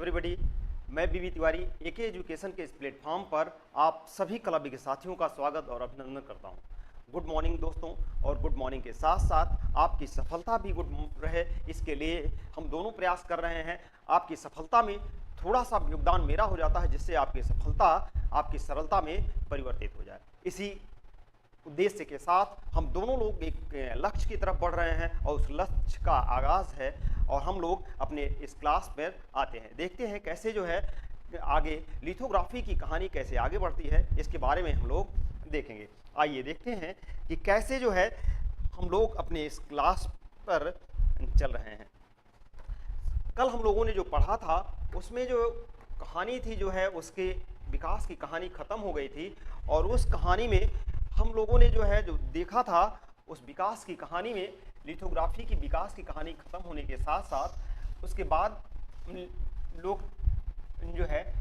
Everybody, मैं बीबी तिवारी एके education के इस प्लेटफॉर्म पर आप सभी कला के साथियों का स्वागत और अभिनंदन करता हूं। गुड मॉर्निंग दोस्तों, और गुड मॉर्निंग के साथ साथ आपकी सफलता भी गुड रहे, इसके लिए हम दोनों प्रयास कर रहे हैं। आपकी सफलता में थोड़ा सा योगदान मेरा हो जाता है, जिससे आपकी सफलता आपकी सरलता में परिवर्तित हो जाए। इसी उद्देश्य के साथ हम दोनों लोग एक लक्ष्य की तरफ बढ़ रहे हैं और उस लक्ष्य का आगाज़ है और हम लोग अपने इस क्लास पर आते हैं। देखते हैं कैसे जो है आगे लिथोग्राफी की कहानी कैसे आगे बढ़ती है, इसके बारे में हम लोग देखेंगे। आइए देखते हैं कि कैसे जो है हम लोग अपने इस क्लास पर चल रहे हैं। कल हम लोगों ने जो पढ़ा था उसमें जो कहानी थी जो है उसके विकास की कहानी ख़त्म हो गई थी, और उस कहानी में हम लोगों ने जो है जो देखा था उस विकास की कहानी में लिथोग्राफी की विकास की कहानी ख़त्म होने के साथ साथ उसके बाद लोग जो है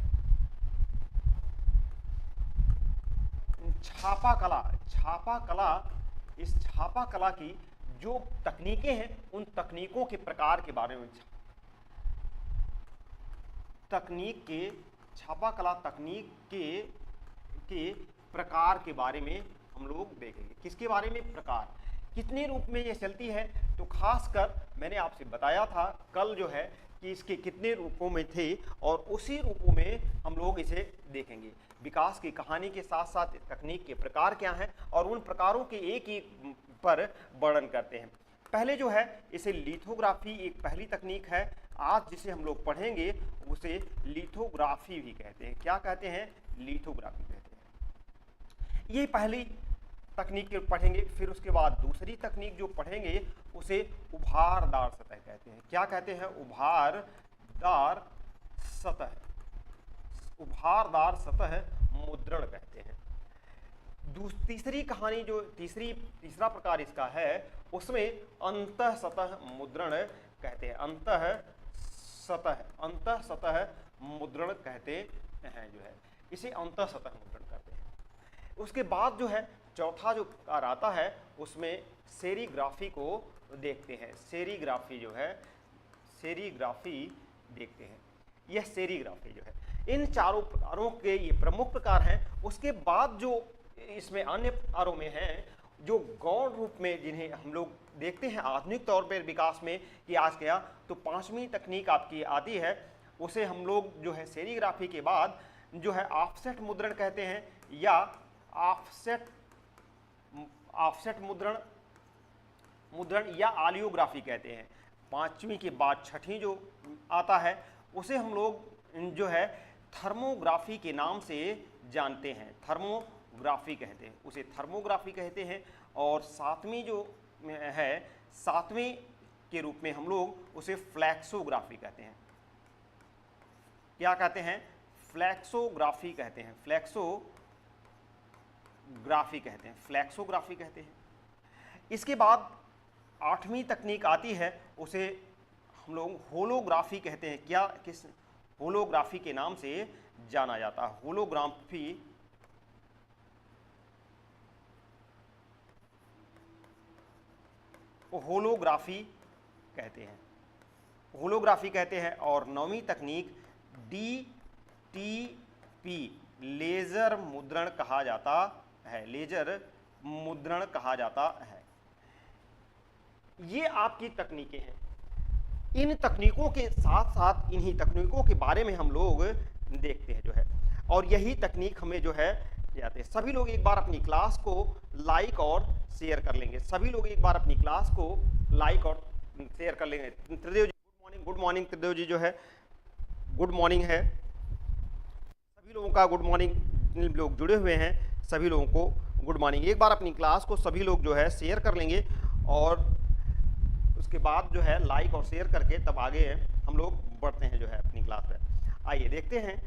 छापा कला इस छापा कला की जो तकनीकें हैं उन तकनीकों के प्रकार के बारे में छापा कला तकनीक के प्रकार के बारे में हम लोग देखेंगे। किसके बारे में? प्रकार, कितने रूप में ये चलती है। तो खासकर मैंने आपसे बताया था कल जो है कि इसके कितने रूपों में थे, और उसी रूपों में हम लोग इसे देखेंगे। विकास की कहानी के साथ साथ तकनीक के प्रकार क्या हैं और उन प्रकारों के एक एक पर वर्णन करते हैं। पहले जो है इसे लिथोग्राफी एक पहली तकनीक है। आज जिसे हम लोग पढ़ेंगे उसे लिथोग्राफी भी कहते हैं। क्या कहते हैं? लिथोग्राफी कहते हैं। ये पहली तकनीक पढ़ेंगे। फिर उसके बाद दूसरी तकनीक जो पढ़ेंगे उसे उभारदार सतह कहते हैं। क्या कहते हैं? उभारदार सतह मुद्रण कहते हैं। तीसरी कहानी जो तीसरा प्रकार इसका है उसमें अंतः सतह मुद्रण कहते हैं। अंतः सतह मुद्रण कहते हैं जो है, इसे अंतः सतह मुद्रण कहते हैं। उसके बाद जो है चौथा जो प्रकार आता है उसमें सेरीग्राफी को देखते हैं। सेरीग्राफी देखते हैं। यह सेरीग्राफी जो है, इन चारों प्रकारों के ये प्रमुख प्रकार हैं। उसके बाद जो इसमें अन्य प्रकारों में हैं जो गौण रूप में जिन्हें हम लोग देखते हैं आधुनिक तौर पर विकास में कि आज क्या, तो पांचवी तकनीक आपकी आती है, उसे हम लोग जो है सेरीग्राफी के बाद जो है ऑफसेट मुद्रण कहते हैं, या ऑफसेट मुद्रण या आलियोग्राफी कहते हैं। पांचवी के बाद छठी जो आता है उसे हम लोग जो है थर्मोग्राफी के नाम से जानते हैं। थर्मोग्राफी कहते हैं, उसे थर्मोग्राफी कहते हैं। और सातवीं जो है, सातवीं के रूप में हम लोग उसे फ्लैक्सोग्राफी कहते हैं। क्या कहते हैं? फ्लैक्सोग्राफी कहते हैं। फ्लैक्सोग्राफी कहते हैं। इसके बाद आठवीं तकनीक आती है, उसे हम लोग होलोग्राफी कहते हैं। किस होलोग्राफी के नाम से जाना जाता है? होलोग्राफी कहते हैं। और नौवीं तकनीक DTP लेजर मुद्रण कहा जाता है। ये आपकी तकनीकें हैं। इन तकनीकों के साथ साथ इन्हीं तकनीकों के बारे में हम लोग देखते हैं जो है, और यही तकनीक हमें जो है जाते हैं। सभी लोग एक बार अपनी क्लास को लाइक और शेयर कर लेंगे। त्रिदेव जी गुड मॉर्निंग। त्रिदेव जी जो है गुड मॉर्निंग है। सभी लोगों का गुड मॉर्निंग। लोग जुड़े हुए हैं सभी लोगों को गुड मॉर्निंग। एक बार अपनी क्लास को सभी लोग जो है शेयर कर लेंगे, और उसके बाद जो है लाइक और शेयर करके तब आगे हम लोग बढ़ते हैं जो है अपनी क्लास में। आइए देखते हैं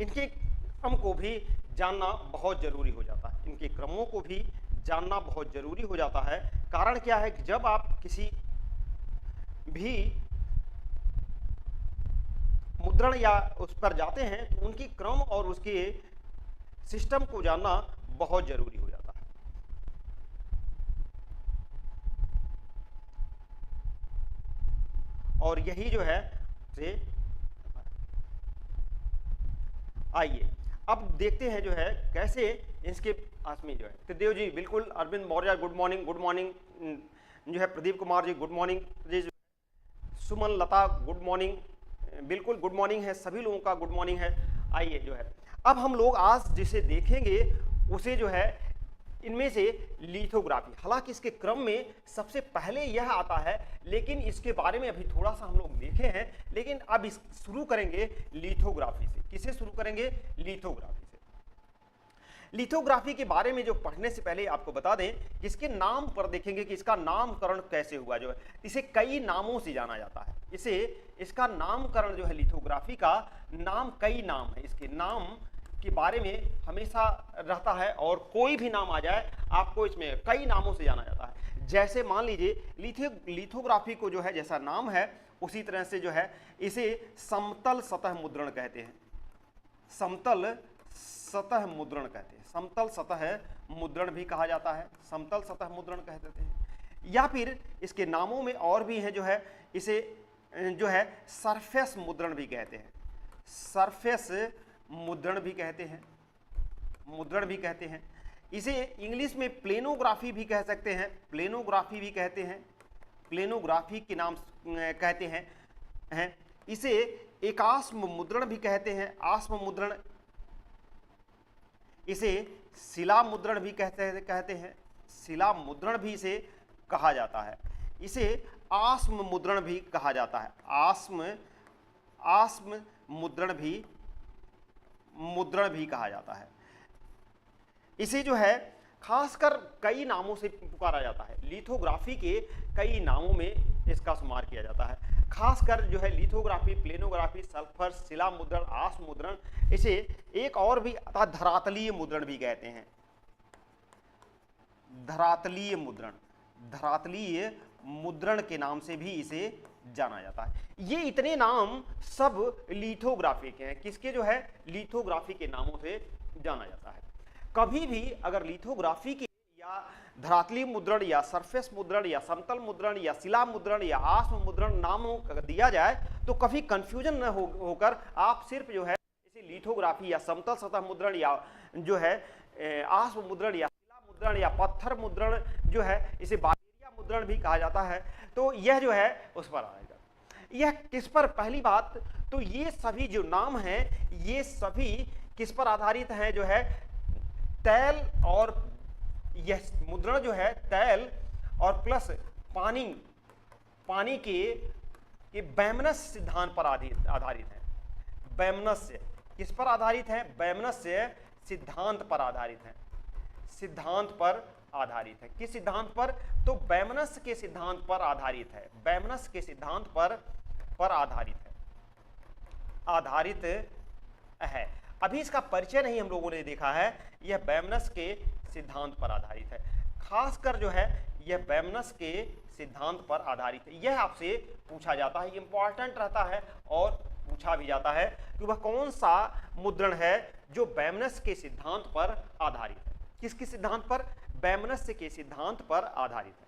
इनके क्रम को भी जानना बहुत जरूरी हो जाता है। इनके क्रमों को भी जानना बहुत जरूरी हो जाता है। कारण क्या है कि जब आप किसी भी मुद्रण या उस पर जाते हैं तो उनकी क्रम और उसके सिस्टम को जानना बहुत जरूरी हो जाता है। और यही जो है से आइए अब देखते हैं जो है कैसे इसके आसमी जो है त्रिदेव जी, बिल्कुल Arvind Maurya good morning, good morning जो है Pradeep Kumar ji good morning ji, Suman Lata good morning, बिल्कुल गुड मॉर्निंग है, सभी लोगों का गुड मॉर्निंग है। आइए जो है अब हम लोग आज जिसे देखेंगे उसे जो है इनमें से लिथोग्राफी, हालांकि इसके क्रम में सबसे पहले यह आता है, लेकिन इसके बारे में अभी थोड़ा सा हम लोग देखे हैं, लेकिन अब इस शुरू करेंगे लिथोग्राफी से। किसे शुरू करेंगे? लिथोग्राफी से। लिथोग्राफी के बारे में जो पढ़ने से पहले आपको बता दें कि इसके नाम पर देखेंगे कि इसका नामकरण कैसे हुआ। जो है इसे कई नामों से जाना जाता है, इसका नामकरण जो है लिथोग्राफी का नाम, कई नाम है, इसके नाम के बारे में हमेशा रहता है, और कोई भी नाम आ जाए आपको इसमें कई नामों से जाना जाता है। जैसे मान लीजिए लिथोग्राफी को जो है जैसा नाम है उसी तरह से जो है इसे समतल सतह मुद्रण कहते हैं, समतल सतह मुद्रण कहते हैं, समतल सतह मुद्रण भी कहा जाता है, समतल सतह मुद्रण कह देते हैं। या फिर इसके नामों में और भी है, जो है इसे जो है सरफेस मुद्रण भी कहते हैं, सरफेस मुद्रण भी कहते हैं, मुद्रण भी कहते हैं। इसे इंग्लिश में प्लेनोग्राफी भी कह सकते हैं, प्लेनोग्राफी भी कहते हैं, प्लेनोग्राफी के नाम कहते हैं। इसे एकास्म मुद्रण भी कहते हैं, आस्म मुद्रण, इसे शिला मुद्रण भी कहते हैं, शिला मुद्रण भी इसे कहा जाता है, इसे आस्म मुद्रण भी कहा जाता है, आस्म मुद्रण भी कहा जाता है। इसे जो है खासकर कई नामों से पुकारा जाता है, लिथोग्राफी के कई नामों में इसका शुमार किया जाता है। खासकर जो है लिथोग्राफी, प्लेनोग्राफी, सल्फर, शिला मुद्रण, आस्म मुद्रण, इसे एक और भी धरातलीय मुद्रण भी कहते हैं, धरातलीय मुद्रण, धरातलीय मुद्रण के नाम से भी इसे जाना जाता है। ये इतने नाम सब लिथोग्राफी के हैं, किसके जो है लिथोग्राफी के नामों से जाना जाता है। कभी भी अगर लिथोग्राफी के या धरातलीय मुद्रण या सरफेस मुद्रण या समतल मुद्रण या शिला मुद्रण या आस्म मुद्रण नामों दिया जाए तो कभी कंफ्यूजन न होकर आप सिर्फ जो है इसे लिथोग्राफी या समतल सतह मुद्रण या जो है आस्म मुद्रण या शिला मुद्रण या पत्थर मुद्रण जो है इसे बालेरिया मुद्रण भी कहा जाता है, तो यह जो है उस पर आएगा। यह किस पर, पहली बात तो ये सभी जो नाम हैं ये सभी किस पर आधारित हैं? जो है तैल, और यह मुद्रण जो है तैल और प्लस पानी के बैमनस सिद्धांत पर आधारित है। बैमनस किस पर आधारित है? बैमनस सिद्धांत पर आधारित है, सिद्धांत पर आधारित है। किस सिद्धांत पर? तो बैमनस के सिद्धांत पर आधारित है, बैमनस के सिद्धांत पर आधारित है। अभी इसका परिचय नहीं हम लोगों ने देखा है, यह बैमनस के सिद्धांत पर आधारित है। खासकर जो है यह बैमनस के सिद्धांत पर आधारित है। यह आपसे पूछा जाता है, इंपॉर्टेंट रहता है और पूछा भी जाता है कि वह कौन सा मुद्रण है जो बैमनस के सिद्धांत पर आधारित है। किसके सिद्धांत पर? बैमनस के सिद्धांत पर आधारित है।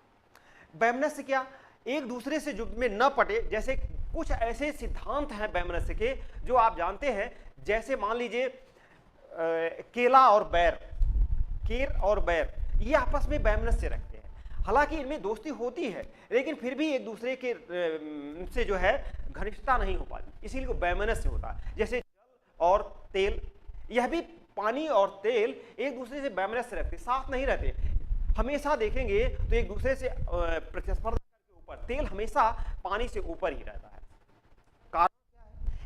बैमनस क्या एक दूसरे से जो में न पटे, जैसे कुछ ऐसे सिद्धांत हैं बैमनस के जो आप जानते हैं, जैसे मान लीजिए केला और बैर, केर और बैर ये आपस में बैमनस से रखते हैं, हालांकि इनमें दोस्ती होती है लेकिन फिर भी एक दूसरे के से जो है घनिष्ठता नहीं हो पाती, इसीलिए वो बैमनस से होता है। जैसे जल और तेल, यह भी पानी और तेल एक दूसरे से बैमनस से रखते, साथ नहीं रहते। हमेशा देखेंगे तो एक दूसरे से प्रतिस्पर्धा करके ऊपर, तेल हमेशा पानी से ऊपर ही रहता है।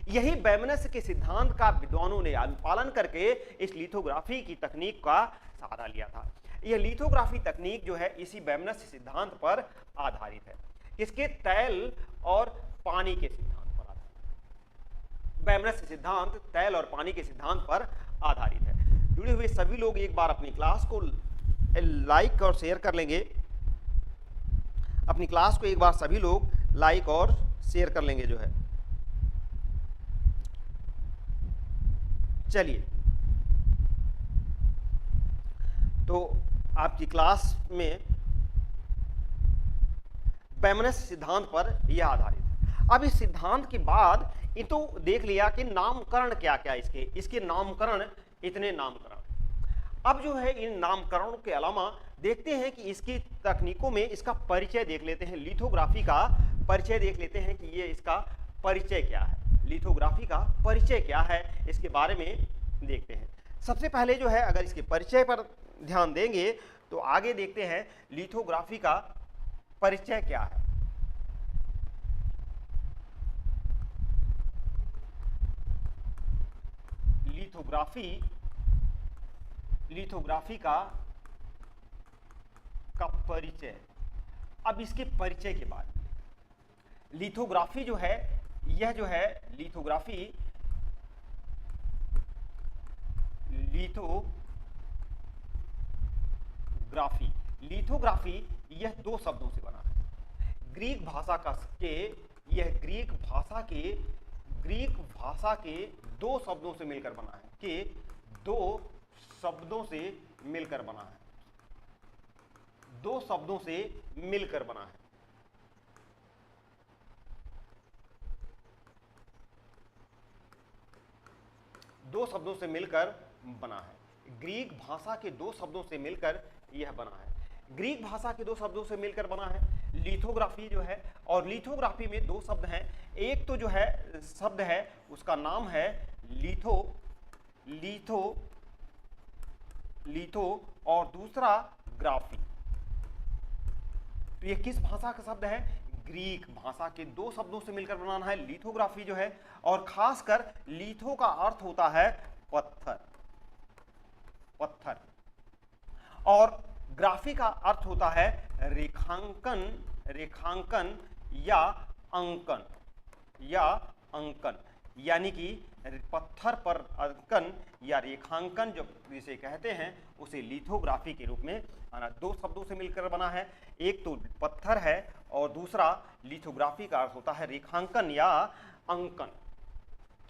यही बैमनस के सिद्धांत का विद्वानों ने पालन करके इस लिथोग्राफी की तकनीक का सहारा लिया था। यह लिथोग्राफी तकनीक जो है इसी बैमनस सिद्धांत पर आधारित है, इसके तैल और पानी के सिद्धांत पर आधारित। बैमनस सिद्धांत तैल और पानी के सिद्धांत पर आधारित है। जुड़े हुए सभी लोग एक बार अपनी क्लास को लाइक और शेयर कर लेंगे, अपनी क्लास को एक बार सभी लोग लाइक और शेयर कर लेंगे जो है। चलिए, तो आपकी क्लास में बैमनस सिद्धांत पर यह आधारित है। अब इस सिद्धांत के बाद ये तो देख लिया कि नामकरण क्या क्या इसके नामकरण, इतने नामकरण। अब जो है इन नामकरणों के अलावा देखते हैं कि इसकी तकनीकों में इसका परिचय देख लेते हैं, लिथोग्राफी का परिचय देख लेते हैं कि ये इसका परिचय क्या है, लिथोग्राफी का परिचय क्या है, इसके बारे में देखते हैं। सबसे पहले जो है अगर इसके परिचय पर ध्यान देंगे तो आगे देखते हैं लिथोग्राफी का परिचय क्या है। लिथोग्राफी का परिचय। अब इसके परिचय के बाद लिथोग्राफी जो है, यह जो है लिथोग्राफी यह दो शब्दों से बना है। ग्रीक भाषा के दो शब्दों से मिलकर बना है, कि दो शब्दों से मिलकर बना है, दो शब्दों से मिलकर बना है। दो शब्दों से मिलकर बना है। ग्रीक भाषा के दो शब्दों से मिलकर यह बना है। ग्रीक भाषा के दो शब्दों से मिलकर बना है लिथोग्राफी जो है, और लिथोग्राफी में दो शब्द हैं। एक तो जो है शब्द है उसका नाम है लिथो और दूसरा ग्राफी। तो ये किस भाषा का शब्द है? ग्रीक भाषा के दो शब्दों से मिलकर बनाना है लिथोग्राफी जो है, और खासकर लिथो का अर्थ होता है पत्थर, और ग्राफी का अर्थ होता है रेखांकन या अंकन, यानी कि पत्थर पर अंकन या रेखांकन जो जिसे कहते हैं उसे लिथोग्राफी के रूप में आना। दो शब्दों से मिलकर बना है, एक तो पत्थर है और दूसरा लिथोग्राफी का अर्थ होता है रेखांकन या अंकन।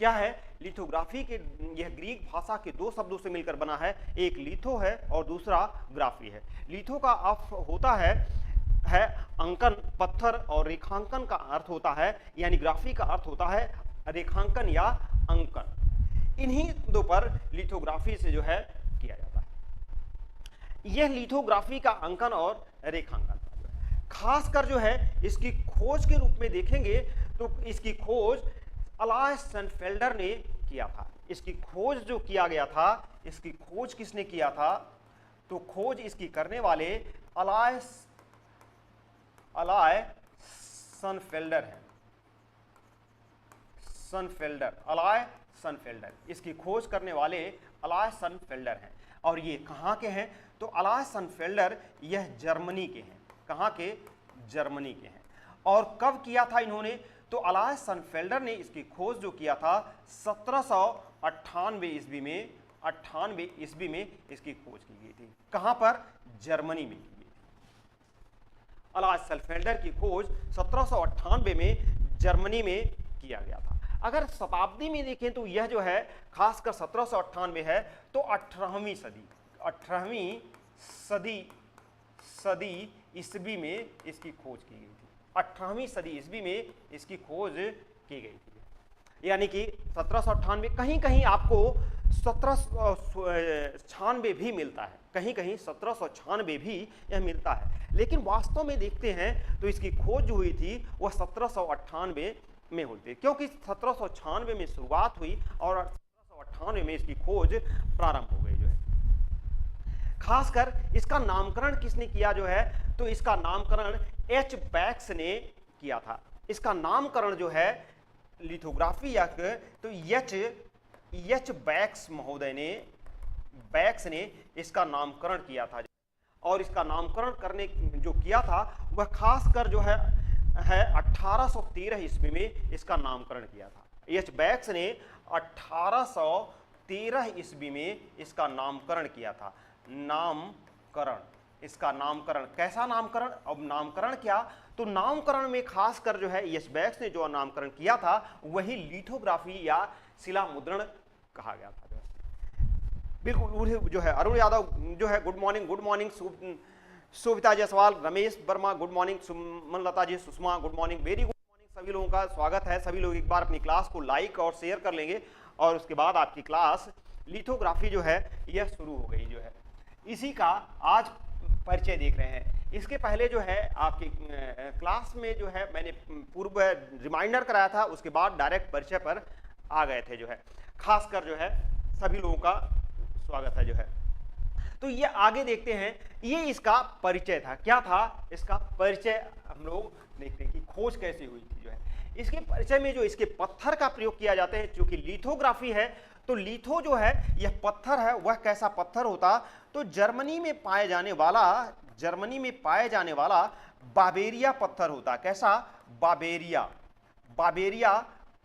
क्या है लिथोग्राफी के? यह ग्रीक भाषा के दो शब्दों से मिलकर बना है, एक लिथो है और दूसरा ग्राफी है। लिथो का अर्थ होता है अंकन पत्थर, और रेखांकन का अर्थ होता है, यानी ग्राफी का अर्थ होता है रेखांकन या अंकन। इन्हीं दो पर लिथोग्राफी से जो है किया जाता है। यह लिथोग्राफी का अंकन और रेखांकन खासकर जो है इसकी खोज के रूप में देखेंगे तो इसकी खोज अलाय सनफेल्डर ने किया था। इसकी खोज जो किया गया था, इसकी खोज किसने किया था? तो खोज इसकी करने वाले अलाय सनफेल्डर है। अलाय सनफेल्डर इसकी खोज करने वाले अलाय सनफेल्डर हैं। और ये कहाँ के हैं? तो अलाय सनफेल्डर यह जर्मनी के हैं। कहाँ के? जर्मनी के हैं। और कब किया था इन्होंने? तो अलाय सनफेल्डर ने इसकी खोज जो किया था 1798 ईस्वी में, 98 ईस्वी में इसकी खोज की गई थी। कहाँ पर? जर्मनी में की गई थी। अलाय सनफेल्डर की खोज 1798 में जर्मनी में किया गया था। अगर शताब्दी में देखें तो यह जो है खासकर 1798 है, तो 18वीं सदी ईस्वी में इसकी खोज की गई थी। 18वीं सदी ईस्वी में इसकी खोज की गई थी। यानी कि 1798, कहीं कहीं आपको 1796 भी मिलता है, कहीं कहीं 1796 भी यह मिलता है, लेकिन वास्तव में देखते हैं तो इसकी खोज जो हुई थी वह 1798 में हुई थी, क्योंकि 1796 में शुरुआत हुई और 1798 में इसकी खोज प्रारंभ हो गई जो है। खासकर इसका नामकरण किसने किया जो है? तो इसका नामकरण एच बैक्स ने किया था। इसका नामकरण जो है लिथोग्राफी या तो एच बैक्स महोदय ने, बैक्स ने इसका नामकरण किया था। और इसका नामकरण करने जो किया था वह खासकर जो है 1813 ईस्वी में इसका नामकरण किया था। एच बैक्स ने 1813 ईस्वी में इसका नामकरण किया था। नामकरण, इसका नामकरण कैसा नामकरण? अब नामकरण क्या? तो नामकरण में खासकर जो है एच बैक्स ने जो नामकरण किया था वही लिथोग्राफी या शिला मुद्रण कहा गया था। बिल्कुल जो है अरुण यादव जो है good morning Suvita Jaiswal, Ramesh Verma good morning, Suman Lata ji, Sushma good morning, very good morning सभी लोगों का स्वागत है। सभी लोग एक बार अपनी क्लास को लाइक और शेयर कर लेंगे और उसके बाद आपकी क्लास लिथोग्राफी जो है यह शुरू हो गई जो है। इसी का आज परिचय देख रहे हैं। इसके पहले जो है आपकी क्लास में जो है मैंने पूर्व रिमाइंडर कराया था, उसके बाद डायरेक्ट परिचय पर आ गए थे जो है। खासकर जो है सभी लोगों का स्वागत है जो है। तो ये आगे देखते हैं, ये इसका परिचय था। क्या था इसका परिचय? हम लोग देखते हैं कि खोज कैसे हुई थी जो है। इसके परिचय में जो इसके पत्थर का प्रयोग किया जाता है, क्योंकि लिथोग्राफी है तो लिथो जो है यह पत्थर है, वह कैसा पत्थर होता? तो जर्मनी में पाए जाने वाला बाबेरिया पत्थर होता। कैसा? बाबेरिया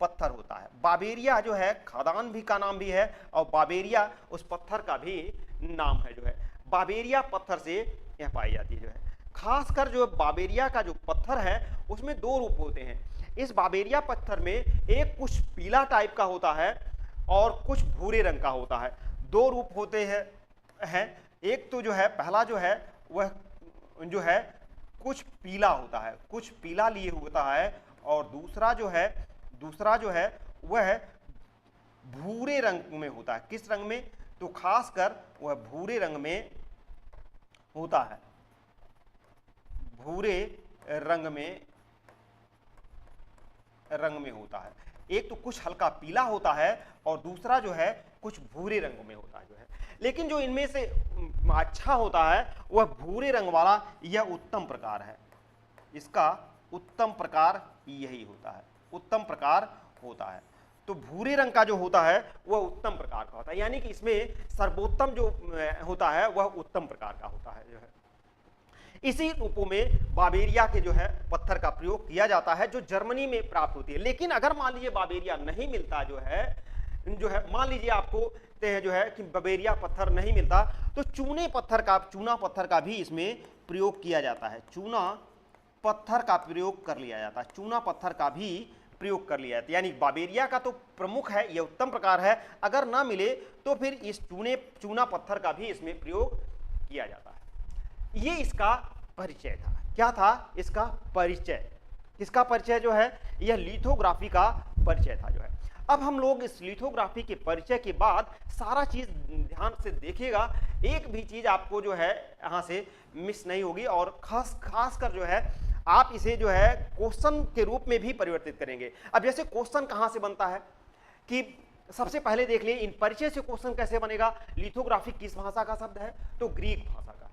पत्थर होता है। बाबेरिया जो है खदान भी का नाम भी है और बाबेरिया उस पत्थर का भी नाम है जो है। बाबेरिया पत्थर से यह पाई जाती है जो है। खासकर जो बाबेरिया का जो पत्थर है उसमें दो रूप होते हैं। इस बाबेरिया पत्थर में एक कुछ पीला टाइप का होता है और कुछ भूरे रंग का होता है। दो रूप होते हैं। एक तो जो है पहला जो है वह जो है कुछ पीला होता है, कुछ पीला लिए होता है, और दूसरा जो है वह भूरे रंग में होता है। किस रंग में? तो खासकर वह भूरे रंग में होता है। भूरे रंग में होता है। एक तो कुछ हल्का पीला होता है और दूसरा जो है कुछ भूरे रंग में होता है जो है। लेकिन जो इनमें से अच्छा होता है वह भूरे रंग वाला, यह उत्तम प्रकार है। इसका उत्तम प्रकार यही होता है, उत्तम प्रकार होता है। तो भूरे रंग का जो होता है वह उत्तम प्रकार का होता है, यानी कि इसमें सर्वोत्तम जो होता है वह उत्तम प्रकार का होता है जो है। इसी रूपों में बाबेरिया के जो है पत्थर का प्रयोग किया जाता है, जो जर्मनी में प्राप्त होती है। लेकिन अगर मान लीजिए बाबेरिया नहीं मिलता जो है मान लीजिए आपको जो है कि बाबेरिया पत्थर नहीं मिलता, तो चूना पत्थर का भी इसमें प्रयोग किया जाता है। चूना पत्थर का प्रयोग कर लिया जाता है। चूना पत्थर का भी प्रयोग कर लिया जाता है। यानी बाबेरिया का तो प्रमुख है, यह उत्तम प्रकार है। अगर ना मिले तो फिर इस चूना पत्थर का भी इसमें प्रयोग किया जाता है। ये इसका परिचय था। क्या था इसका परिचय? किसका परिचय जो है? यह लिथोग्राफी का परिचय था जो है। अब हम लोग इस लिथोग्राफी के परिचय के बाद सारा चीज ध्यान से देखिएगा, एक भी चीज आपको जो है यहाँ से मिस नहीं होगी, और खासकर जो है आप इसे जो है क्वेश्चन के रूप में भी परिवर्तित करेंगे। अब जैसे क्वेश्चन कहाँ से बनता है कि सबसे पहले देख लिए इन परिचय से क्वेश्चन कैसे बनेगा। लिथोग्राफी किस भाषा का शब्द है? तो ग्रीक भाषा का।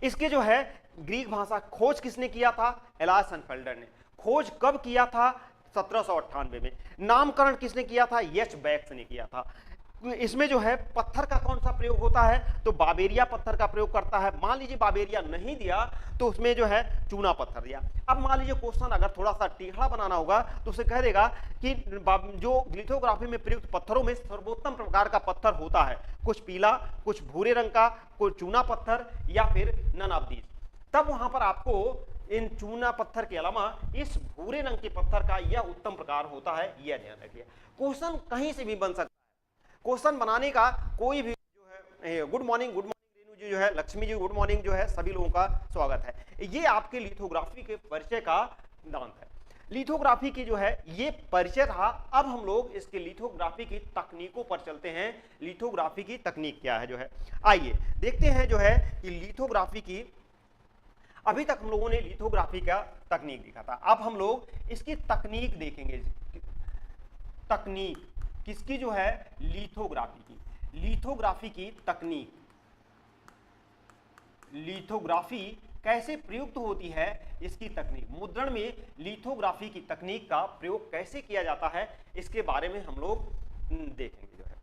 इसके जो है ग्रीक भाषा खोज किसने किया था? एलासनफेल्डर ने। खोज कब किया था? 1798 में। नामकरण किसने किया था? एच बैक्स ने किया था। इसमें जो है पत्थर का कौन सा प्रयोग होता है? तो बाबेरिया पत्थर का प्रयोग करता है। मान लीजिए बाबेरिया नहीं दिया तो उसमें जो है चूना पत्थर दिया। अब मान लीजिए क्वेश्चन अगर थोड़ा सा टेढ़ा बनाना होगा तो उसे कह देगा कि जो लिथोग्राफी में प्रयुक्त पत्थरों में सर्वोत्तम प्रकार का पत्थर होता है, कुछ पीला, कुछ भूरे रंग का, कुछ चूना पत्थर, या फिर नन ऑफ दीज। तब वहां पर आपको इन चूना पत्थर के अलावा इस भूरे रंग के पत्थर का यह उत्तम प्रकार होता है, यह ध्यान रखिए। क्वेश्चन कहीं से भी बन सकता है। क्वेश्चन बनाने का कोई भी जो है गुड मॉर्निंग रेनू जी जो है, लक्ष्मी जी गुड मॉर्निंग जो है, सभी लोगों का स्वागत है। ये आपके लिथोग्राफी के परिचय का सिद्धांत है। लिथोग्राफी की जो है ये परिचय था। अब हम लोग इसके लिथोग्राफी की तकनीकों पर चलते हैं। लिथोग्राफी की तकनीक क्या है जो है, आइए देखते हैं जो है कि लिथोग्राफी की। अभी तक हम लोगों ने लिथोग्राफी का तकनीक देखा था, अब हम लोग इसकी तकनीक देखेंगे। तकनीक किसकी जो है? लिथोग्राफी की। लिथोग्राफी की तकनीक, लिथोग्राफी कैसे प्रयुक्त होती है, इसकी तकनीक। मुद्रण में लिथोग्राफी की तकनीक का प्रयोग कैसे किया जाता है, इसके बारे में हम लोग देखेंगे जो है।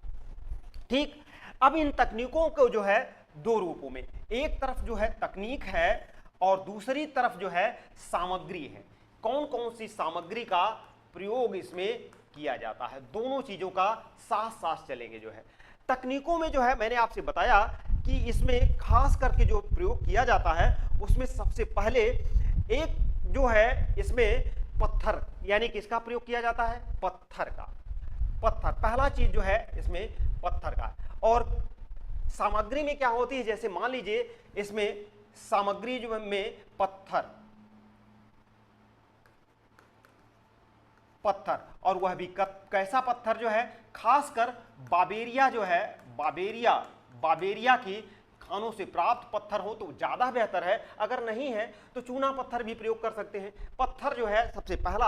ठीक, अब इन तकनीकों को जो है दो रूपों में, एक तरफ जो है तकनीक है और दूसरी तरफ जो है सामग्री है। कौन कौन सी सामग्री का प्रयोग इसमें किया जाता है, दोनों चीजों का साथ साथ चलेंगे जो है। तकनीकों में जो है मैंने आपसे बताया कि इसमें खास करके जो प्रयोग किया जाता है उसमें सबसे पहले एक जो है इसमें पत्थर, यानी किसका प्रयोग किया जाता है? पत्थर का। पत्थर पहला चीज जो है इसमें पत्थर का। और सामग्री में क्या होती है? जैसे मान लीजिए इसमें सामग्री जो में पत्थर, पत्थर, और वह भी कैसा पत्थर जो है, खासकर बाबेरिया जो है, बाबेरिया की खानों से प्राप्त पत्थर हो तो ज़्यादा बेहतर है, अगर नहीं है तो चूना पत्थर भी प्रयोग कर सकते हैं। पत्थर जो है सबसे पहला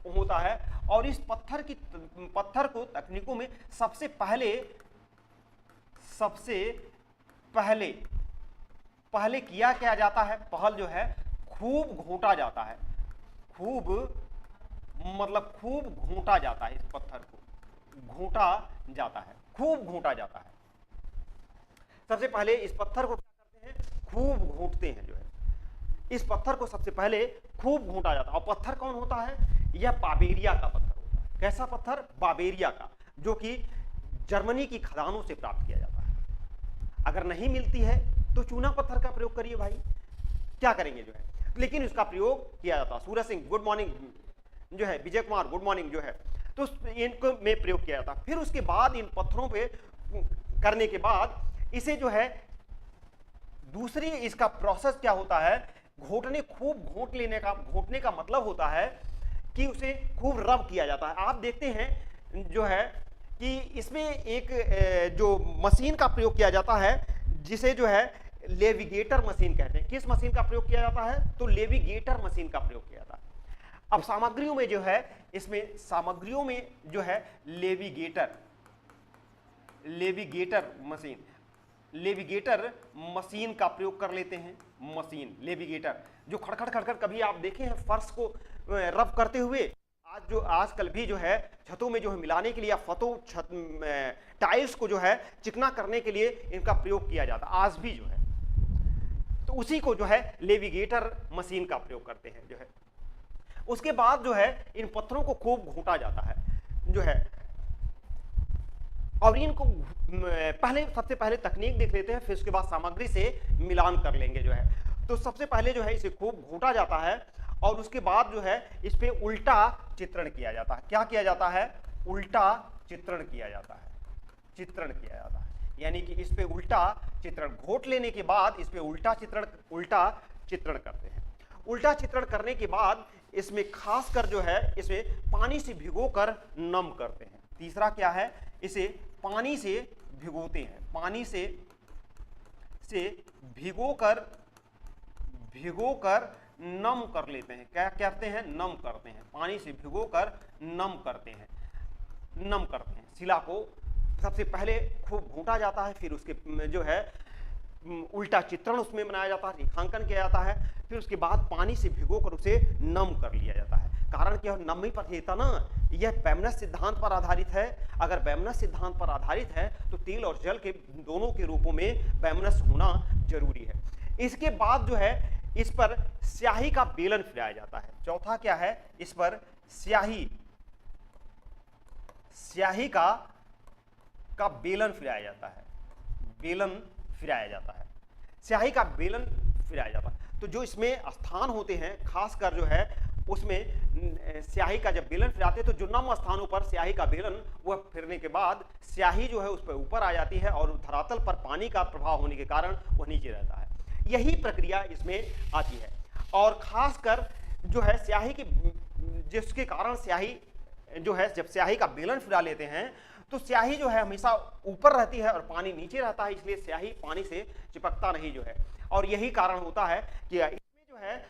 होता है, और इस पत्थर को तकनीकों में सबसे पहले किया क्या जाता है, पहल जो है खूब घोटा जाता है, खूब घोटा जाता है, इस पत्थर को घोटा जाता है, खूब घोटा जाता है। सबसे पहले इस पत्थर को क्या करते हैं, खूब घोटते हैं जो है, इस पत्थर को सबसे पहले खूब घोटा जाता है। और पत्थर कौन होता है, यह बाबेरिया का पत्थर होता है। कैसा पत्थर, बाबेरिया का, जो कि जर्मनी की खदानों से प्राप्त किया जाता है। अगर नहीं मिलती है तो चूना पत्थर का प्रयोग करिए भाई, क्या करेंगे जो है, लेकिन इसका प्रयोग किया जाता है। सूरज सिंह गुड मॉर्निंग जो है, विजय कुमार गुड मॉर्निंग जो है, तो इनको में प्रयोग किया जाता है। फिर उसके बाद इन पत्थरों पे करने के बाद इसे जो है दूसरी इसका प्रोसेस क्या होता है, खूब घोटने का मतलब होता है कि उसे खूब रब किया जाता है। आप देखते हैं जो है कि इसमें एक जो मशीन का प्रयोग किया जाता है, जिसे जो है लेविगेटर मशीन कहते हैं। किस मशीन का प्रयोग किया जाता है, तो लेविगेटर मशीन का प्रयोग किया जाता है। अब सामग्रियों में जो है, इसमें सामग्रियों में जो है लेविगेटर मशीन का प्रयोग कर लेते हैं। मशीन लेविगेटर जो खड़खड़ कभी आप देखे हैं फर्श को रब करते हुए, आजकल भी जो है छतों में जो है मिलाने के लिए या टाइल्स को जो है चिकना करने के लिए इनका प्रयोग किया जाता है आज भी जो है, तो उसी को जो है लेविगेटर मशीन का प्रयोग करते हैं जो है। उसके बाद जो है इन पत्थरों को खूब घोटा जाता है जो है, और इनको सबसे पहले तकनीक देख लेते हैं, फिर उसके बाद सामग्री से मिलान कर लेंगे जो है। तो सबसे पहले जो है इसे खूब घोटा जाता है, और उसके बाद जो है इस पे उल्टा चित्रण किया जाता है। क्या किया जाता है, उल्टा चित्रण किया जाता है, यानी कि इस पे उल्टा चित्रण, घोट लेने के बाद इस पे उल्टा चित्रण करते हैं। उल्टा चित्रण करने के बाद इसमें खासकर जो है इसे पानी से भिगोकर नम करते हैं। तीसरा क्या है, इसे पानी से भिगोते हैं, पानी से भिगोकर नम कर लेते हैं। क्या कहते हैं, नम करते हैं, पानी से भिगोकर नम करते हैं। शिला को सबसे पहले खूब घोटा जाता है, फिर उसके जो है उल्टा चित्रण उसमें बनाया जाता है, रेखांकन किया जाता है, फिर उसके बाद पानी से भिगोकर उसे नम कर लिया जाता है। कारण क्या, नमी पर था ना, यह बैमनस सिद्धांत पर आधारित है। अगर बैमनस सिद्धांत पर आधारित है तो तेल और जल के दोनों के रूपों में बैमनस होना जरूरी है। इसके बाद जो है इस पर स्याही का बेलन फिराया जाता है। चौथा क्या है, इस पर स्याही का बेलन फिराया जाता है, स्याही का बेलन फिराया जाता है। तो जो इसमें स्थान होते हैं खासकर जो है उसमें स्याही का जब बेलन फिराते हैं तो जो नम स्थानों पर स्याही का बेलन वह फिरने के बाद स्याही जो है उस पर ऊपर आ जाती है, और धरातल पर पानी का प्रभाव होने के कारण वह नीचे रहता है। यही प्रक्रिया इसमें आती है, और खासकर जो है स्याही की, जिसके कारण स्याही जो है जब स्याही का बेलन फिरा लेते हैं तो स्याही जो है हमेशा ऊपर रहती है और पानी नीचे रहता है, इसलिए स्याही पानी से चिपकता नहीं जो है। और यही कारण होता है कि इसमें जो है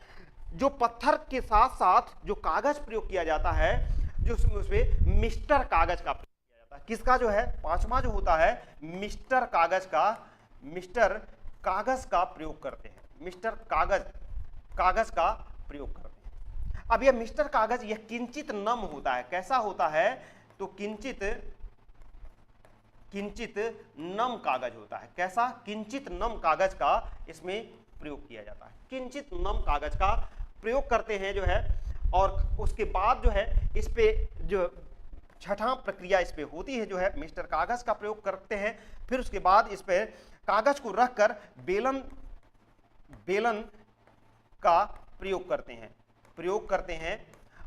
जो पत्थर के साथ साथ जो कागज प्रयोग किया जाता है, जो उसमें मिस्टर कागज का प्रयोग किया जाता है। किसका जो है, पांचवा जो होता है मिस्टर कागज का प्रयोग करते हैं, मिस्टर कागज का प्रयोग करते हैं। अब यह मिस्टर कागज यह किंचित नम होता है। कैसा होता है, तो किंचित नम कागज होता है। कैसा, किंचित नम कागज का इसमें प्रयोग किया जाता है, किंचित नम कागज का प्रयोग करते हैं जो है। और उसके बाद जो है इस पे जो छठा प्रक्रिया इस पे होती है जो है मिस्टर कागज का प्रयोग करते हैं। फिर उसके बाद इस पे कागज को रखकर बेलन का प्रयोग करते हैं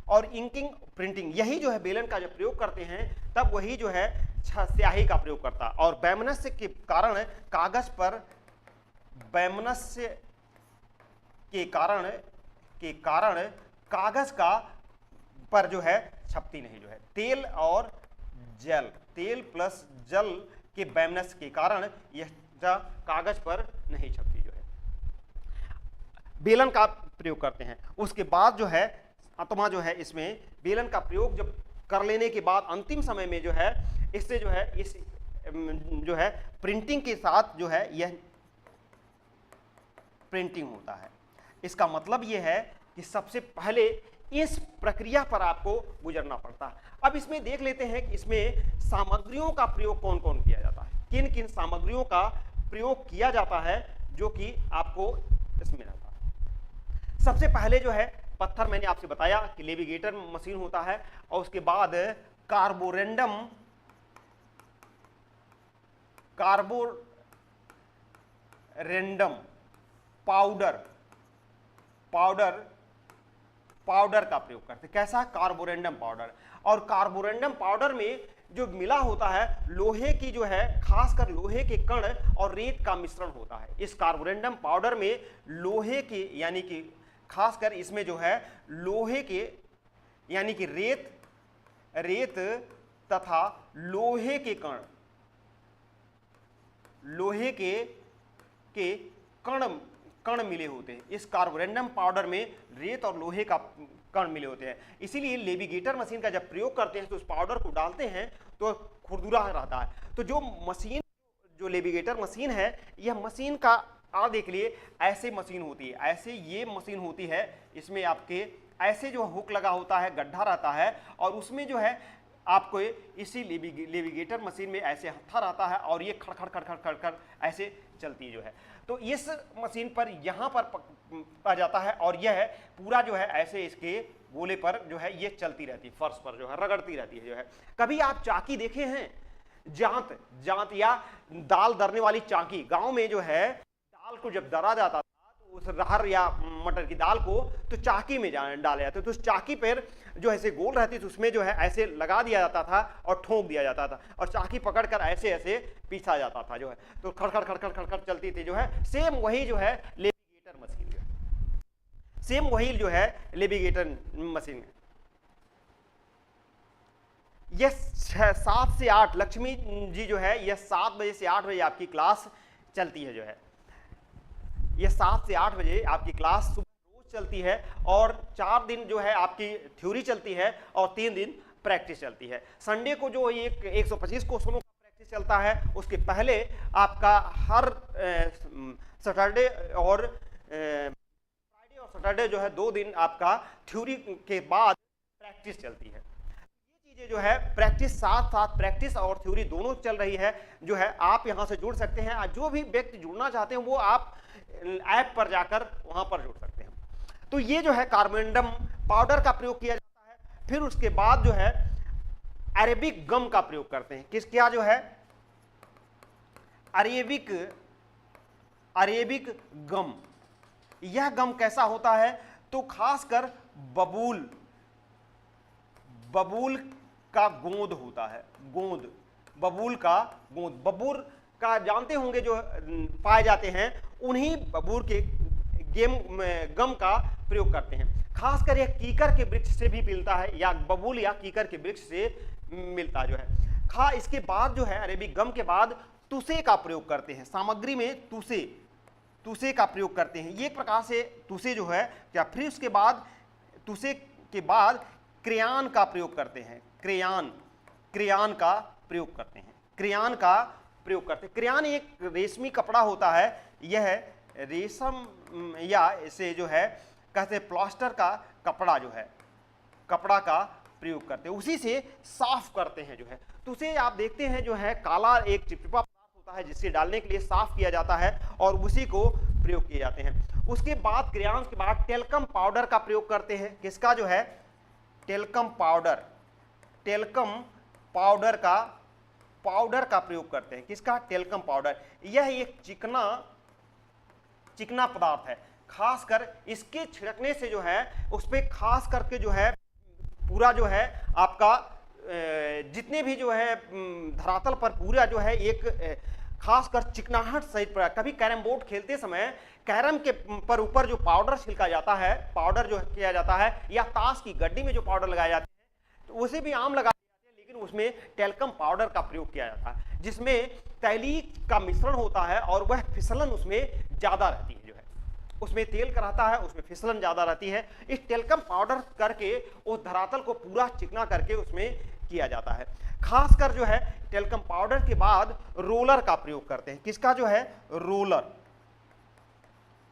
और इंकिंग प्रिंटिंग, यही जो है बेलन का जब प्रयोग करते हैं तब वही जो है स्याही का प्रयोग करता है। और बैमनस्य के कारण कागज पर के कारण कागज का पर जो है छपती नहीं जो है। तेल और जल, तेल प्लस जल के वैमनस्य के कारण यह कागज पर नहीं छपती जो है। बेलन का प्रयोग करते हैं। उसके बाद जो है आत्मा जो है इसमें बेलन का प्रयोग जब कर लेने के बाद अंतिम समय में जो है इससे जो है इस जो है प्रिंटिंग के साथ जो है यह प्रिंटिंग होता है। इसका मतलब यह है कि सबसे पहले इस प्रक्रिया पर आपको गुजरना पड़ता है। अब इसमें देख लेते हैं कि इसमें सामग्रियों का प्रयोग कौन कौन किया जाता है, किन किन सामग्रियों का प्रयोग किया जाता है जो कि आपको इसमें रहता है। सबसे पहले जो है पत्थर, मैंने आपसे बताया कि लेविगेटर मशीन होता है, और उसके बाद कार्बोरेंडम पाउडर का प्रयोग करते हैं। कैसा? Carborundum powder. और कार्बोरेंडम पाउडर में जो मिला होता है लोहे की जो है, खासकर लोहे के कण और रेत का मिश्रण होता है। इस कार्बोरेंडम पाउडर में लोहे के यानी कि खासकर इसमें जो है लोहे के यानी कि रेत तथा लोहे के कण मिले होते हैं। इस कार्बोरेंडम पाउडर में रेत और लोहे का कण मिले होते हैं। इसीलिए लेविगेटर मशीन का जब प्रयोग करते हैं तो उस पाउडर को डालते हैं तो खुरदुरा रहता है। तो जो लेविगेटर मशीन है, यह मशीन का देख लिए ऐसे मशीन होती है, ऐसे ये मशीन होती है। इसमें आपके ऐसे जो हुक लगा होता है, गड्ढा रहता है, और उसमें जो है आपको इसी लेविगेटर मशीन में ऐसे हत्था रहता है और ये खड़ खड़ ऐसे चलती जो है। तो इस मशीन पर यहाँ पर आ जाता है और यह पूरा जो है ऐसे इसके गोले पर जो है ये चलती रहती है, फर्श पर जो है रगड़ती रहती है जो है। कभी आप चाकी देखे हैं? जांत या दाल दरने वाली चाकी। गांव में जो है दाल को जब दरा जाता था तो उस अरहर या मटर की दाल को तो चाकी में डाला जाता, तो उस चाकी पर जो ऐसे गोल रहती थी उसमें जो है ऐसे लगा दिया जाता था और ठोक दिया जाता था, और चाकी पकड़कर ऐसे ऐसे पीसा जाता था जो है। तो खड़ चलती थी जो है। सेम वही जो है लेविगेटर मशीन जो है, सेम वही जो है लेविगेटर मशीन है। यह 7 से 8, लक्ष्मी जी जो है, यह 7 बजे से 8 बजे आपकी क्लास चलती है जो है। यह 7 से 8 बजे आपकी क्लास सुबह रोज चलती है, और 4 दिन जो है आपकी थ्योरी चलती है और 3 दिन प्रैक्टिस चलती है। संडे को जो 125 क्वेश्चनों का प्रैक्टिस चलता है, उसके पहले आपका हर सैटरडे और फ्राइडे और सैटरडे जो है 2 दिन आपका थ्योरी के बाद प्रैक्टिस चलती है। जो है प्रैक्टिस, साथ साथ प्रैक्टिस और थ्योरी दोनों चल रही है जो है। आप यहां से जुड़ सकते हैं, जो भी व्यक्ति जुड़ना चाहते हैं वो आप ऐप पर जाकर वहां पर जुड़ सकते हैं। तो ये जो है कार्बोरेंडम पाउडर का प्रयोग किया जाता है। फिर उसके बाद जो है अरेबिक गम का प्रयोग करते हैं। क्या जो है अरेबिक गम। यह गम कैसा होता है? तो खासकर बबूल का गोंद होता है, बबूल का जानते होंगे, जो पाए जाते हैं उन्हीं बबूल के गम का प्रयोग करते हैं। खासकर यह कीकर के वृक्ष से भी मिलता है, या बबूल या कीकर के वृक्ष से मिलता जो है। इसके बाद जो है अरेबिक गम के बाद तुसे का प्रयोग करते हैं। सामग्री में तुसे का प्रयोग करते हैं। ये प्रकार से तुसे जो है क्या। फिर उसके बाद तुसे के बाद क्रेयान का प्रयोग करते हैं। क्रेयान का प्रयोग करते हैं। क्रेयान एक रेशमी कपड़ा होता है। यह रेशम या इसे जो है कहते हैं प्लास्टर का कपड़ा जो है, कपड़ा का प्रयोग करते हैं, उसी से साफ करते हैं जो है। तो उसे आप देखते हैं जो है काला एक चिपचिपा पदार्थ होता है जिससे डालने के लिए साफ किया जाता है और उसी को प्रयोग किए जाते हैं। उसके बाद क्रेयान के बाद टेल्कम पाउडर का प्रयोग करते हैं। किसका जो है? टेल्कम पाउडर का प्रयोग करते हैं। किसका? Talcum powder. यह एक चिकना पदार्थ है। खासकर इसके छिड़कने से जो है उस पे खास करके जो है पूरा जो है आपका जितने भी जो है धरातल पर पूरा जो है एक खासकर चिकनाहट सहित कभी कैरम बोर्ड खेलते समय कैरम के पर ऊपर जो पाउडर छिड़का जाता है, पाउडर जो किया जाता है, या ताश की गड्डी में जो पाउडर लगाए जाते हैं, तो उसे भी आम लगा जाते हैं, लेकिन उसमें टेल्कम पाउडर का प्रयोग किया जाता है, जिसमें तैलीय का मिश्रण होता है और वह फिसलन उसमें ज्यादा रहती है, जो है उसमें तेल का रहता है, उसमें फिसलन ज्यादा रहती है। इस टेल्कम पाउडर करके उस धरातल को पूरा चिकना करके उसमें किया जाता है। खासकर जो है टेल्कम पाउडर के बाद रोलर का प्रयोग करते हैं। किसका जो है?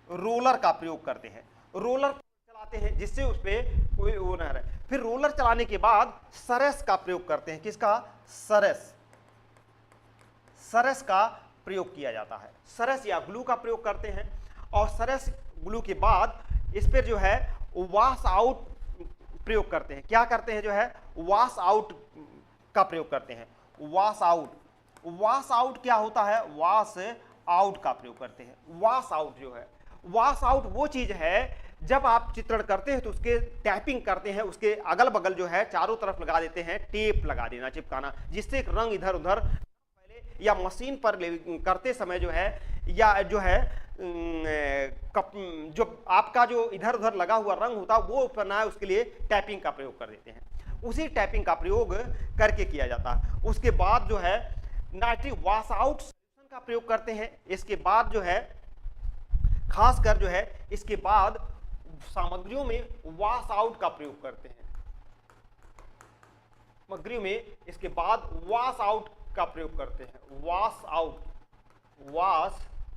रोलर का प्रयोग करते हैं। रोलर चलाते हैं जिससे उस पर कोई वो न रहे। फिर रोलर चलाने के बाद सरस का प्रयोग करते हैं। किसका? सरस का प्रयोग किया जाता है। सरस या ग्लू का प्रयोग करते हैं और सरस ग्लू के बाद इस पर जो है वॉश आउट प्रयोग करते हैं। क्या करते हैं? जो है वॉश आउट का प्रयोग करते हैं। वॉश आउट क्या होता है? वॉश आउट का प्रयोग करते हैं। वॉश आउट जो है, वॉश आउट वो चीज है जब आप चित्रण करते हैं तो उसके टैपिंग करते हैं, उसके अगल बगल जो है चारों तरफ लगा देते हैं, टेप लगा देना, चिपकाना, जिससे एक रंग इधर उधर पहले या मशीन पर करते समय जो है, या जो है जो आपका जो इधर उधर लगा हुआ रंग होता है वो ऊपर ना है, उसके लिए टैपिंग का प्रयोग कर देते हैं। उसी टैपिंग का प्रयोग करके किया जाता है। उसके बाद जो है नाइट्रिक वॉश आउट सॉल्यूशन का प्रयोग करते हैं। इसके बाद जो है खासकर जो है इसके बाद सामग्रियों में वॉश आउट का प्रयोग करते हैं। सामग्रियों में इसके बाद वॉश आउट का प्रयोग करते हैं। वॉश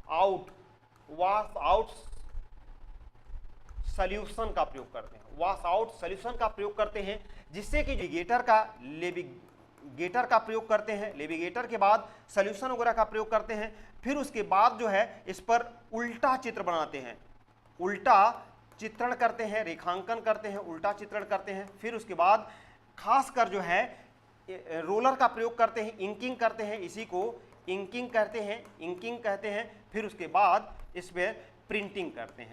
आउट सॉल्यूशन का प्रयोग करते हैं। वॉश आउट सॉल्यूशन का प्रयोग करते हैं, जिससे कि लेविगेटर का प्रयोग करते हैं। लेविगेटर के बाद सॉल्यूशन वगैरह का प्रयोग करते हैं। फिर उसके बाद जो है इस पर उल्टा चित्र बनाते हैं, उल्टा चित्रण करते हैं, रेखांकन करते हैं, उल्टा चित्रण करते हैं। फिर उसके बाद खासकर जो है रोलर का प्रयोग करते हैं, इंकिंग करते हैं, इसी को इंकिंग कहते हैं। फिर उसके बाद इस पर प्रिंटिंग करते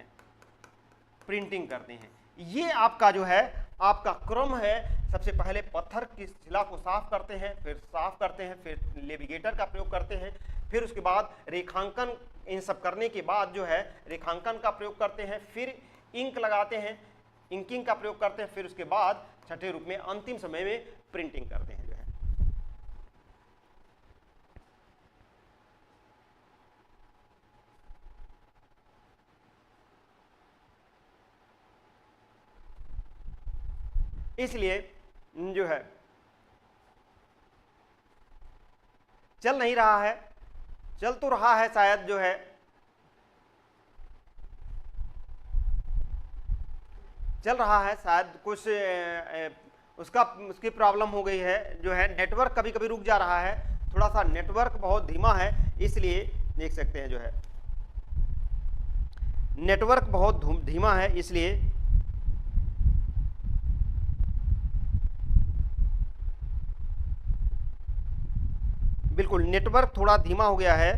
हैं। ये आपका जो है आपका क्रम है। सबसे पहले पत्थर की शिला को साफ करते हैं, फिर लेविगेटर का प्रयोग करते हैं, फिर उसके बाद रेखांकन, इन सब करने के बाद जो है रेखांकन का प्रयोग करते हैं, फिर इंक लगाते हैं, इंकिंग का प्रयोग करते हैं, फिर उसके बाद छठे रूप में अंतिम समय में प्रिंटिंग करते हैं। जो है इसलिए जो है चल नहीं रहा है, चल तो रहा है शायद, जो है चल रहा है शायद, कुछ उसकी प्रॉब्लम हो गई है। जो है नेटवर्क कभी कभी रुक जा रहा है, थोड़ा सा नेटवर्क बहुत धीमा है, इसलिए देख सकते हैं जो है नेटवर्क बहुत धीमा है, इसलिए बिल्कुल नेटवर्क थोड़ा धीमा हो गया है।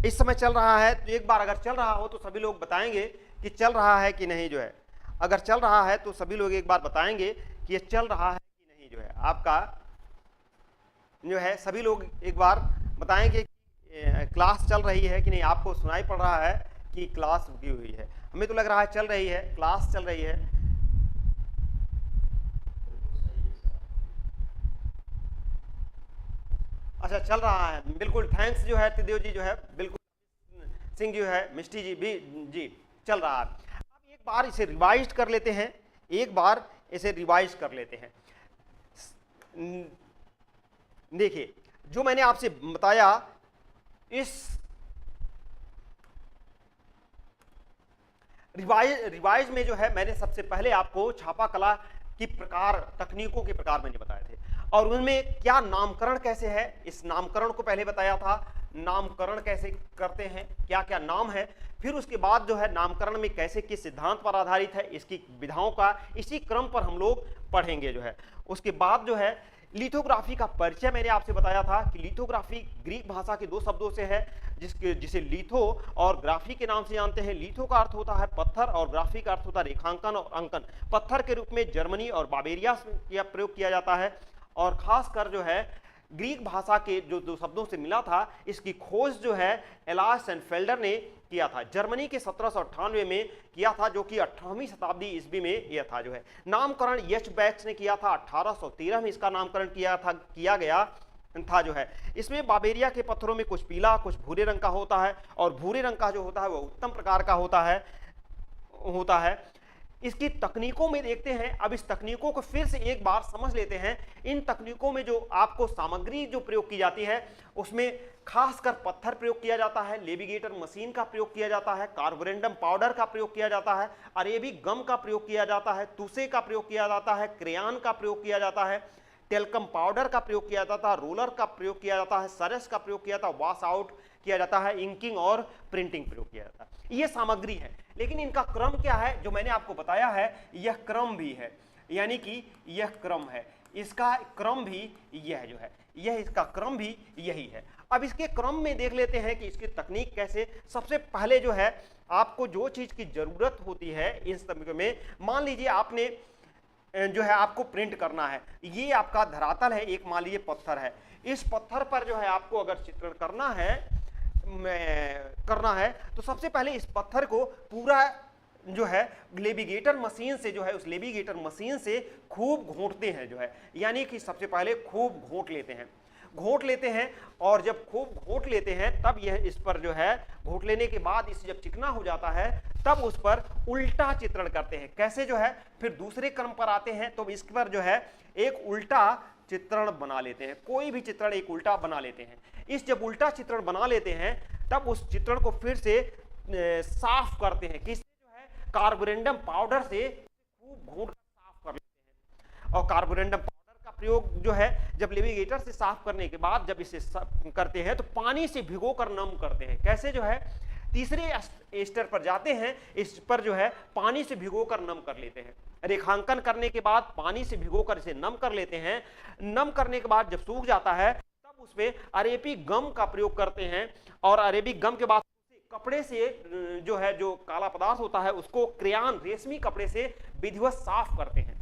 इस समय चल रहा है, तो एक बार अगर चल रहा हो तो सभी लोग बताएंगे कि चल रहा है कि नहीं। जो है अगर चल रहा है तो सभी लोग एक बार बताएंगे कि ये चल रहा है कि नहीं। जो है आपका जो है सभी लोग एक बार बताएंगे कि क्लास चल रही है कि नहीं। आपको सुनाई पड़ रहा है कि क्लास रुकी हुई है? हमें तो लग रहा है चल रही है, क्लास चल रही है। अच्छा, चल रहा है, बिल्कुल थैंक्स जो है त्रिदेव जी, जो है बिल्कुल सिंह जो है, मिष्टी जी भी जी चल रहा है। अब एक बार इसे रिवाइज कर लेते हैं, देखिए जो मैंने आपसे बताया, इस रिवाइज में जो है मैंने सबसे पहले आपको छापा कला की प्रकार, तकनीकों के प्रकार मैंने बताए थे, और उनमें क्या नामकरण कैसे है, इस नामकरण को पहले बताया था, नामकरण कैसे करते हैं, क्या क्या नाम है। फिर उसके बाद जो है नामकरण में कैसे, किस सिद्धांत पर आधारित है, इसकी विधाओं का इसी क्रम पर हम लोग पढ़ेंगे। जो है उसके बाद जो है लिथोग्राफी का परिचय मैंने आपसे बताया था कि लिथोग्राफी ग्रीक भाषा के दो शब्दों से है, जिसे लिथो और ग्राफी के नाम से जानते हैं। लिथो का अर्थ होता है पत्थर और ग्राफी का अर्थ होता है रेखांकन और अंकन। पत्थर के रूप में जर्मनी और बावेरिया का प्रयोग किया जाता है, और खासकर जो है ग्रीक भाषा के जो दो शब्दों से मिला था, इसकी खोज जो है एलास सेनफेल्डर ने किया था, जर्मनी के 1798 में किया था, जो कि 18वीं शताब्दी ईस्वी में यह था जो है। नामकरण एच बैक्स ने किया था, 1813 में इसका नामकरण किया गया था जो है। इसमें बावेरिया के पत्थरों में कुछ पीला कुछ भूरे रंग का होता है, और भूरे रंग का जो होता है वह उत्तम प्रकार का होता है। इसकी तकनीकों में देखते हैं, अब इस तकनीकों को फिर से एक बार समझ लेते हैं। इन तकनीकों में जो आपको सामग्री जो प्रयोग की जाती है उसमें खासकर पत्थर प्रयोग किया जाता है, लेविगेटर मशीन का प्रयोग किया जाता है, कार्बोरेंडम पाउडर का प्रयोग किया जाता है, अरेबिक गम का प्रयोग किया जाता है, तुसे का प्रयोग किया जाता है, क्रेयॉन का प्रयोग किया जाता है, टेल्कम पाउडर का प्रयोग किया जाता है, रोलर का प्रयोग किया जाता है, सरस का प्रयोग किया जाता है, वॉश आउट किया जाता है, इंकिंग और प्रिंटिंग प्रयोग किया जाता है। ये सामग्री है, लेकिन इनका क्रम क्या है जो मैंने आपको बताया है, यह क्रम भी है, यानी कि यह क्रम है, इसका क्रम भी यह जो है, यह इसका क्रम भी यही है। अब इसके क्रम में देख लेते हैं कि इसकी तकनीक कैसे। सबसे पहले जो है आपको जो चीज की जरूरत होती है इन सब में, मान लीजिए आपने जो है आपको प्रिंट करना है, ये आपका धरातल है, एक मान लीजिए पत्थर है, इस पत्थर पर जो है आपको अगर चित्रण करना है तो सबसे पहले इस पत्थर को पूरा जो है लेविगेटर मशीन से जो है उस लेविगेटर मशीन से खूब घोंटते हैं जो है, यानी कि सबसे पहले खूब घोंट लेते हैं और जब खूब घोंट लेते हैं तब यह इस पर जो है घोंट लेने के बाद इसे जब चिकना हो जाता है तब उस पर उल्टा चित्रण करते हैं। कैसे जो है फिर दूसरे क्रम पर आते हैं तो इस पर जो है एक उल्टा चित्रण बना लेते हैं, कोई भी चित्रण एक उल्टा बना लेते हैं। इस जब उल्टा चित्रण बना लेते हैं तब उस चित्रण को फिर से साफ करते हैं, किससे जो है कार्बोरेंडम पाउडर से खूब घोंट कर साफ कर लेते हैं। और कार्बोरेंडम पाउडर का प्रयोग जो है जब लेविगेटर से साफ करने के बाद जब इसे करते हैं तो पानी से भिगोकर नम करते हैं। कैसे जो है तीसरे स्तर पर जाते हैं, इस पर जो है पानी से भिगोकर नम कर लेते हैं। रेखांकन करने के बाद पानी से भिगोकर इसे नम कर लेते हैं। नम करने के बाद जब सूख जाता है तब उसमें अरेबिक गम का प्रयोग करते हैं और अरेबिक गम के बाद कपड़े से जो है जो काला पदार्थ होता है उसको क्रेयॉन रेशमी कपड़े से विधिवत साफ करते हैं।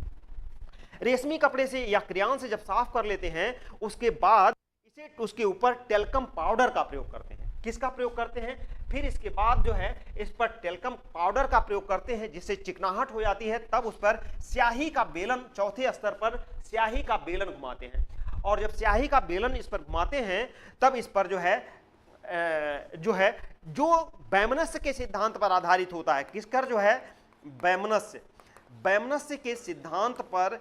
रेशमी कपड़े से या क्रेयॉन से जब साफ कर लेते हैं उसके बाद इसे उसके ऊपर टेल्कम पाउडर का प्रयोग करते हैं। किसका प्रयोग करते हैं? फिर इसके बाद जो है इस पर टेल्कम पाउडर का प्रयोग करते हैं जिससे चिकनाहट हो जाती है। तब उस पर स्याही का बेलन, चौथे स्तर पर स्याही का बेलन घुमाते हैं और जब स्याही का बेलन इस पर घुमाते हैं तब इस पर जो वैमनस्य के सिद्धांत पर आधारित होता है। किसकर जो है? वैमनस्य के सिद्धांत पर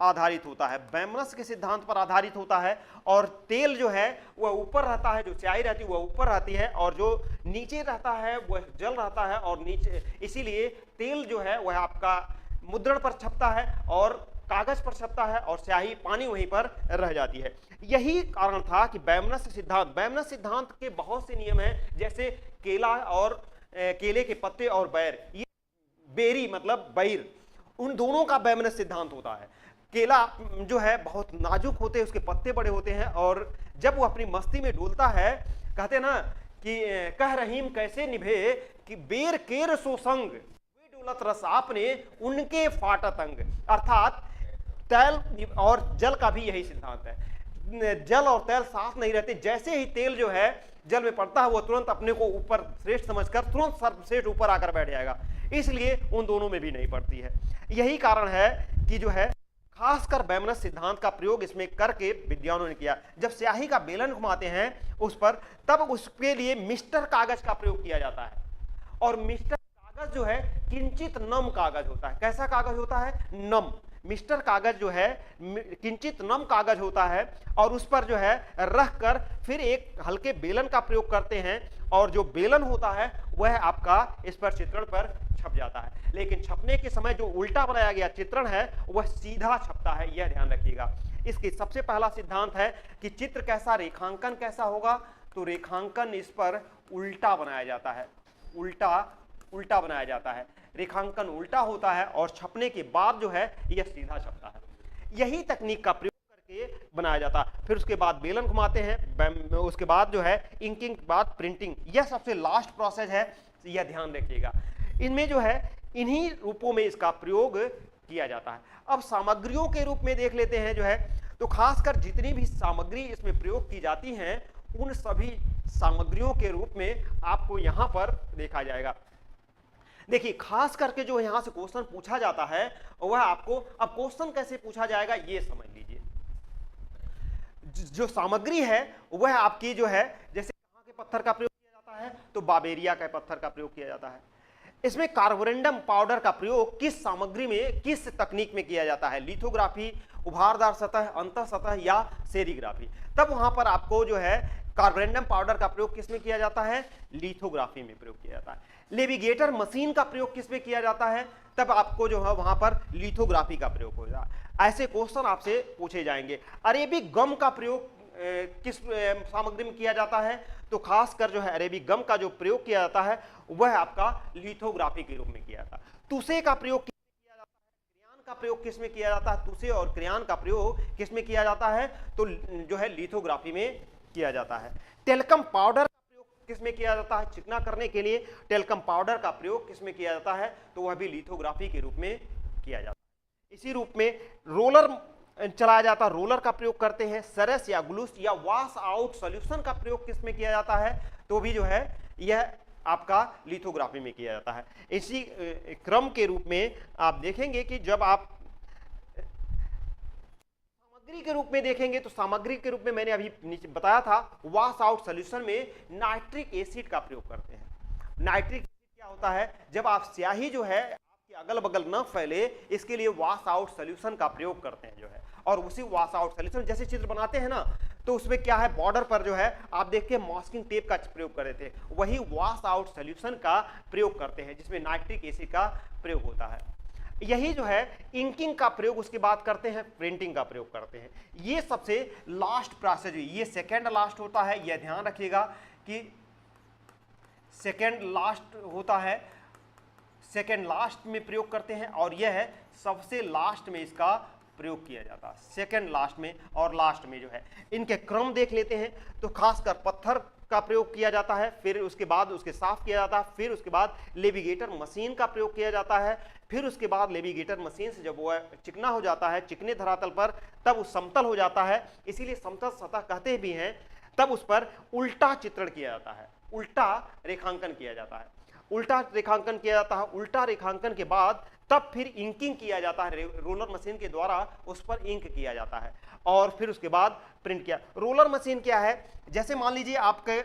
आधारित होता है। वैमनस्य के सिद्धांत पर आधारित होता है और तेल जो है वह ऊपर रहता है, जो स्याही रहती है वह ऊपर रहती है और जो नीचे रहता है वह जल रहता है और नीचे, इसीलिए तेल जो है वह आपका मुद्रण पर छपता है और कागज पर छपता है और स्याही पानी वहीं पर रह जाती है। यही कारण था कि वैमनस्य सिद्धांत के बहुत से नियम हैं, जैसे केला और केले के पत्ते और बैर, ये बेरी मतलब बैर, उन दोनों का वैमनस्य सिद्धांत होता है। केला जो है बहुत नाजुक होते हैं, उसके पत्ते बड़े होते हैं और जब वो अपनी मस्ती में डोलता है, कहते ना कि कह रहीम कैसे निभे कि बेर केर सो संग वे डोलत रस आपने उनके फाटत अंग। अर्थात तेल और जल का भी यही सिद्धांत है। जल और तेल साथ नहीं रहते, जैसे ही तेल जो है जल में पड़ता है वो तुरंत अपने को ऊपर श्रेष्ठ समझकर तुरंत सर्वश्रेष्ठ ऊपर आकर बैठ जाएगा, इसलिए उन दोनों में भी नहीं पड़ती है। यही कारण है कि जो है खासकर वैमनस्य सिद्धांत का प्रयोग इसमें करके विद्वानों ने किया। जब स्याही का बेलन घुमाते हैं उस पर, तब उसके लिए मिस्टर कागज का प्रयोग किया जाता है और मिस्टर कागज जो है किंचित नम कागज होता है। कैसा कागज होता है? नम। मिस्टर कागज जो है किंचित नम कागज होता है और उस पर जो है रख कर फिर एक हल्के बेलन का प्रयोग करते हैं और जो बेलन होता है वह आपका इस पर चित्रण पर छप जाता है। लेकिन छपने के समय जो उल्टा बनाया गया चित्रण है वह सीधा छपता है, यह ध्यान रखिएगा। इसकी सबसे पहला सिद्धांत है कि चित्र कैसा, रेखांकन कैसा होगा, तो रेखांकन इस पर उल्टा बनाया जाता है, उल्टा बनाया जाता है, रेखांकन उल्टा होता है और छपने के बाद जो है यह सीधा छपता है। यही तकनीक का प्रयोग करके बनाया जाता है। फिर उसके बाद बेलन घुमाते हैं, उसके बाद जो है इंकिंग के बाद प्रिंटिंग, यह सबसे लास्ट प्रोसेस है, यह ध्यान रखिएगा। इनमें जो है इन्हीं रूपों में इसका प्रयोग किया जाता है। अब सामग्रियों के रूप में देख लेते हैं जो है, तो खासकर जितनी भी सामग्री इसमें प्रयोग की जाती हैं उन सभी सामग्रियों के रूप में आपको यहां पर देखा जाएगा। देखिए खास करके जो यहां से क्वेश्चन पूछा जाता है वह आपको, अब क्वेश्चन कैसे पूछा जाएगा ये समझ लीजिए। जो सामग्री है वह आपकी जो है, जैसे कहां के पत्थर का प्रयोग किया जाता है, तो बाबेरिया के पत्थर का प्रयोग किया जाता है। इसमें कार्बोरेंडम पाउडर का प्रयोग किस सामग्री में, किस तकनीक में किया जाता है, लिथोग्राफी, उभारदार सतह, अंतः सतह या सेरीग्राफी। तब वहां पर आपको जो है कार्बोरेंडम पाउडर का प्रयोग किसमें किया जाता है, लिथोग्राफी में प्रयोग किया जाता है। लेविगेटर मशीन का प्रयोग किसमें किया जाता है, तब आपको जो है वहां पर लिथोग्राफी का प्रयोग हो जाता है। ऐसे क्वेश्चन आपसे पूछे जाएंगे। अरेबिक गम का प्रयोग किस सामग्री में किया जाता है, तो खासकर जो है अरेबिक गम का जो प्रयोग किया जाता है वह आपका लिथोग्राफी के रूप में किया जाता है। तुसे का प्रयोग किया जाता है, क्रेयॉन का प्रयोग किसमें किया जाता है, तुसे और क्रेयॉन का प्रयोग किसमें किया जाता है, तो जो है लिथोग्राफी में किया जाता है। टेल्कम पाउडर का प्रयोग किसमें किया जाता है, चिकना करने के लिए टेल्कम पाउडर का प्रयोग किसमें किया जाता है, तो वह भी लिथोग्राफी के रूप में किया जाता है। इसी रूप में रोलर चलाया जाता है, रोलर का प्रयोग करते हैं। सरस या ग्लूस या वॉश आउट सॉल्यूशन का प्रयोग किसमें किया जाता है, तो भी जो है यह आपका लिथोग्राफी में किया जाता है। इसी क्रम के रूप में आप देखेंगे कि जब आप सामग्री के रूप में देखेंगे तो सामग्री के रूप में मैंने अभी नीचे बताया था, वॉश आउट सॉल्यूशन में नाइट्रिक एसिड का प्रयोग करते हैं। नाइट्रिक एसिड क्या होता है, जब आप स्याही जो है आपके अगल बगल न फैले इसके लिए वॉश आउट सॉल्यूशन का प्रयोग करते हैं जो है, और उसी वॉश आउट सॉल्यूशन जैसे चित्र बनाते हैं ना, तो उसमें क्या है, बॉर्डर पर जो है आप देखिए मास्किंग टेप का प्रयोग कर रहे थे, वही वॉश आउट सॉल्यूशन का प्रयोग करते हैं जिसमें नाइट्रिक एसिड का प्रयोग होता है। यही जो है इंकिंग का प्रयोग उसके बाद करते हैं, प्रिंटिंग का प्रयोग करते हैं। ये सबसे लास्ट प्रोसेस, ये सेकेंड लास्ट होता है, यह ध्यान रखिएगा कि सेकेंड लास्ट होता है, सेकेंड लास्ट में प्रयोग करते हैं, और यह है सबसे लास्ट में इसका प्रयोग किया जाता है, सेकेंड लास्ट में और लास्ट में जो है। इनके क्रम देख लेते हैं तो खासकर पत्थर का प्रयोग किया जाता है, फिर उसके बाद उसके साफ किया जाता है, फिर उसके बाद लेविगेटर मशीन का प्रयोग किया जाता है, फिर उसके बाद लेविगेटर मशीन से जब वह चिकना हो जाता है चिकने धरातल पर, तब वो समतल हो जाता है, इसीलिए समतल सतह कहते भी हैं। तब उस पर उल्टा चित्रण किया जाता है, उल्टा रेखांकन किया जाता है, उल्टा रेखांकन किया जाता है। उल्टा रेखांकन के बाद तब फिर इंकिंग किया जाता है, रोलर मशीन के द्वारा उस पर इंक किया जाता है, और फिर उसके बाद प्रिंट किया। रोलर मशीन क्या है, जैसे मान लीजिए आपके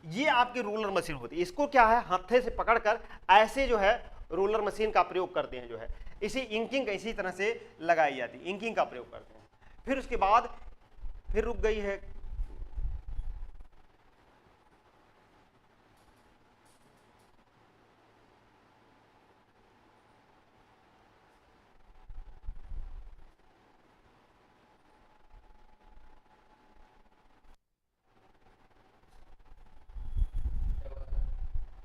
ये आपकी रोलर मशीन होती है, इसको क्या है हाथे से पकड़कर ऐसे जो है रोलर मशीन का प्रयोग करते हैं जो है, इसी इंकिंग इसी तरह से लगाई जाती है, इंकिंग का प्रयोग करते हैं। फिर उसके बाद फिर रुक गई है,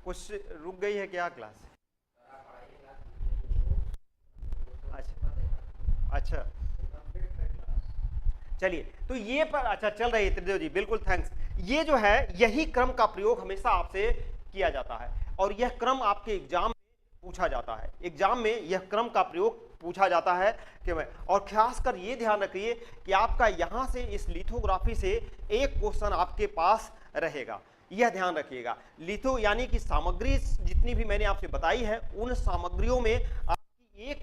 कुछ रुक गई है क्या क्लास? अच्छा अच्छा, चलिए तो ये पर अच्छा चल रही है त्रिदेव जी, बिल्कुल थैंक्स। ये जो है यही क्रम का प्रयोग हमेशा आपसे किया जाता है, और यह क्रम आपके एग्जाम में पूछा जाता है, एग्जाम में यह क्रम का प्रयोग पूछा जाता है कि मैं, और खासकर ये ध्यान रखिए कि आपका यहां से इस लिथोग्राफी से एक क्वेश्चन आपके पास रहेगा, यह ध्यान रखिएगा। लिथो यानी कि सामग्री जितनी भी मैंने आपसे बताई है उन सामग्रियों में आपकी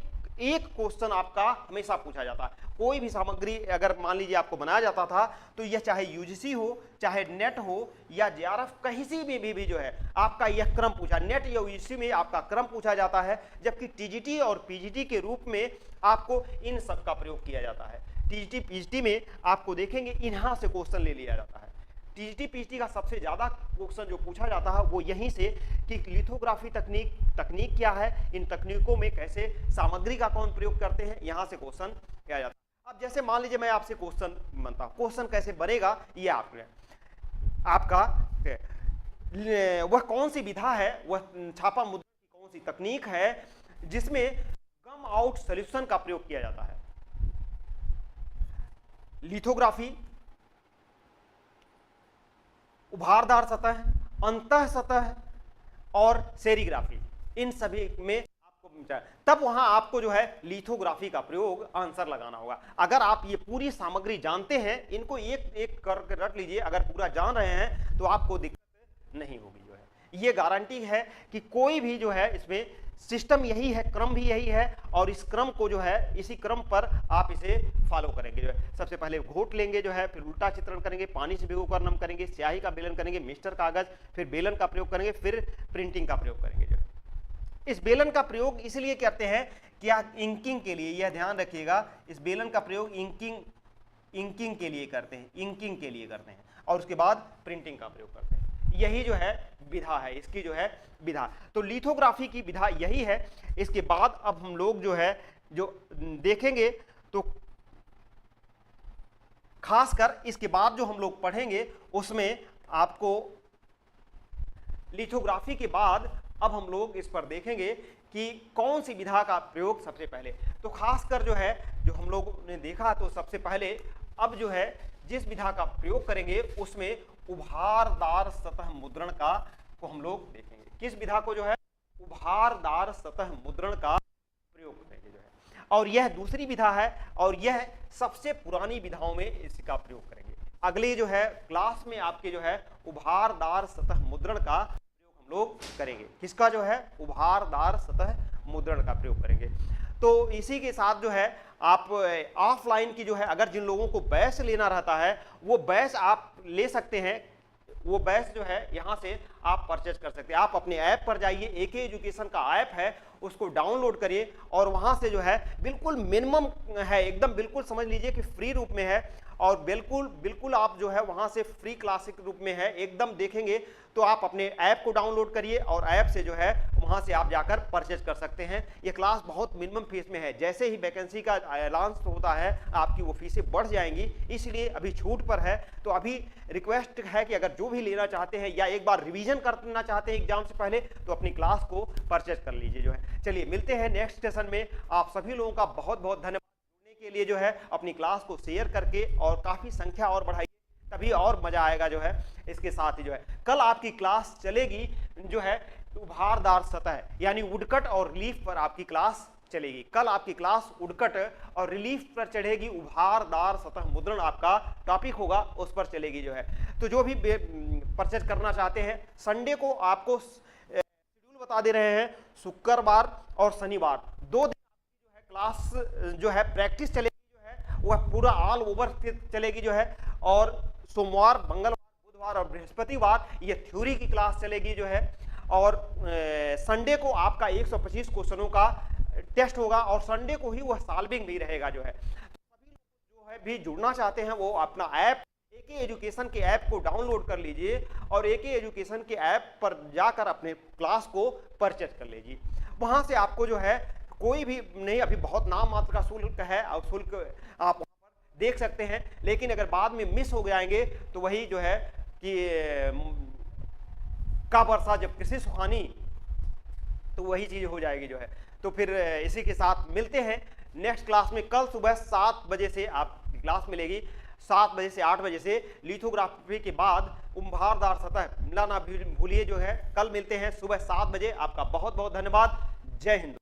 एक क्वेश्चन आपका हमेशा पूछा जाता है। कोई भी सामग्री अगर मान लीजिए आपको बनाया जाता था तो यह चाहे यूजीसी हो, चाहे नेट हो या जेआरएफ, कहीं से भी जो है आपका यह क्रम पूछा, नेट या यूजीसी में आपका क्रम पूछा जाता है, जबकि टीजीटी और पीजीटी के रूप में आपको इन सब का प्रयोग किया जाता है। टीजीटी पीजीटी में आपको देखेंगे यहां से क्वेश्चन ले लिया जाता है। टीजीटी पीजीटी का सबसे ज्यादा क्वेश्चन जो पूछा जाता है वो यहीं से कि लिथोग्राफी तकनीक क्या है, इन तकनीकों में कैसे सामग्री का कौन प्रयोग करते हैं, यहां से क्वेश्चन किया जाता है। अब जैसे मान लीजिए मैं आपसे क्वेश्चन बनता हूं, क्वेश्चन कैसे बनेगा ये आपका वह कौन सी विधा है, वह छापा मुद्रण की कौन सी तकनीक है जिसमें गम आउट सॉल्यूशन का प्रयोग किया जाता है। लिथोग्राफी, उभारदार सतह, अंतः सतह और सेरीग्राफी, इन सभी में आपको तब वहां आपको जो है लिथोग्राफी का प्रयोग आंसर लगाना होगा। अगर आप ये पूरी सामग्री जानते हैं, इनको एक एक करके रट लीजिए, अगर पूरा जान रहे हैं तो आपको दिक्कत नहीं होगी। जो है ये गारंटी है कि कोई भी जो है इसमें सिस्टम यही है, क्रम भी यही है, और इस क्रम को जो है इसी क्रम पर आप इसे फॉलो करेंगे। जो है सबसे पहले घोट लेंगे, जो है फिर उल्टा चित्रण करेंगे, पानी से भिगोकर नम करेंगे, स्याही का बेलन करेंगे, मिस्टर कागज, फिर बेलन का प्रयोग करेंगे, फिर प्रिंटिंग का प्रयोग करेंगे। जो है इस बेलन का प्रयोग इसलिए करते हैं कि आप इंकिंग के लिए, यह ध्यान रखिएगा, इस बेलन का प्रयोग इंकिंग के लिए करते हैं, इंकिंग के लिए करते हैं, और उसके बाद प्रिंटिंग का प्रयोग करते हैं। यही जो है विधा है, इसकी जो है विधा। तो लिथोग्राफी की विधा यही है। इसके बाद अब हम लोग जो है जो देखेंगे, तो खासकर इसके बाद जो हम लोग पढ़ेंगे उसमें आपको लिथोग्राफी के बाद अब हम लोग इस पर देखेंगे कि कौन सी विधा का प्रयोग सबसे पहले। तो खासकर जो है जो हम लोग ने देखा, तो सबसे पहले अब जो है जिस विधा का प्रयोग करेंगे उसमें उभारदार सतह मुद्रण का को हम लोग देखेंगे। किस विधा को जो है उभारदार सतह मुद्रण का प्रयोग करेंगे जो है, और यह दूसरी विधा है, और यह सबसे पुरानी विधाओं में इसका प्रयोग करेंगे। अगले जो है क्लास में आपके जो है उभारदार सतह मुद्रण का प्रयोग हम लोग करेंगे। किसका जो है उभारदार सतह मुद्रण का प्रयोग करेंगे। तो इसी के साथ जो है आप ऑफलाइन की जो है, अगर जिन लोगों को बैच लेना रहता है वो बैच आप ले सकते हैं। वो बैच जो है यहाँ से आप परचेज कर सकते हैं। आप अपने ऐप पर जाइए, एके एजुकेशन का ऐप है, उसको डाउनलोड करिए, और वहाँ से जो है बिल्कुल मिनिमम है, एकदम बिल्कुल समझ लीजिए कि फ्री रूप में है, और बिल्कुल आप जो है वहाँ से फ्री क्लासिक रूप में है, एकदम देखेंगे। तो आप अपने ऐप को डाउनलोड करिए और ऐप से जो है वहाँ से आप जाकर परचेज कर सकते हैं। ये क्लास बहुत मिनिमम फीस में है। जैसे ही वैकेंसी का ऐलान होता है आपकी वो फीसें बढ़ जाएंगी, इसलिए अभी छूट पर है। तो अभी रिक्वेस्ट है कि अगर जो भी लेना चाहते हैं या एक बार रिवीजन करना चाहते हैं एग्जाम से पहले, तो अपनी क्लास को परचेज कर लीजिए। जो है चलिए मिलते हैं नेक्स्ट सेशन में। आप सभी लोगों का बहुत बहुत धन्यवाद के लिए। जो है अपनी क्लास को शेयर करके और काफी संख्या और बढ़ाइए, तभी और मजा आएगा। जो है इसके साथ ही जो है कल आपकी क्लास चलेगी जो है उभारदार सतह यानी वुडकट और रिलीफ पर आपकी क्लास चलेगी। कल आपकी क्लास वुडकट और रिलीफ पर चढ़ेगी, उभारदार सतह मुद्रण आपका टॉपिक होगा, उस पर चलेगी। जो है तो जो भी परचेज करना चाहते हैं, संडे को आपको शेड्यूल बता दे रहे हैं, शुक्रवार और शनिवार 2 दिन क्लास जो है प्रैक्टिस चलेगी, जो है वह पूरा ऑल ओवर चलेगी। जो है और सोमवार, मंगलवार, बुधवार और बृहस्पतिवार ये थ्योरी की क्लास चलेगी। जो है और संडे को आपका 125 क्वेश्चनों का टेस्ट होगा, और संडे को ही वह सॉल्विंग भी रहेगा। जो है तो सभी लोग जो है भी जुड़ना चाहते हैं वो अपना ऐप एके एजुकेशन के ऐप को डाउनलोड कर लीजिए, और एके एजुकेशन के ऐप पर जाकर अपने क्लास को परचेज कर लीजिए। वहां से आपको जो है कोई भी नहीं, अभी बहुत नाम मात्र का शुल्क है, और शुल्क आप वहां पर देख सकते हैं। लेकिन अगर बाद में मिस हो जाएंगे तो वही जो है कि का वर्षा जब कृषि सुहानी, तो वही चीज हो जाएगी। जो है तो फिर इसी के साथ मिलते हैं नेक्स्ट क्लास में। कल सुबह 7 बजे से आपकी क्लास मिलेगी, 7 बजे से 8 बजे से। लिथोग्राफी के बाद उभारदार सतह मिलाना भूलिए। जो है कल मिलते हैं सुबह 7 बजे। आपका बहुत बहुत धन्यवाद। जय हिंद।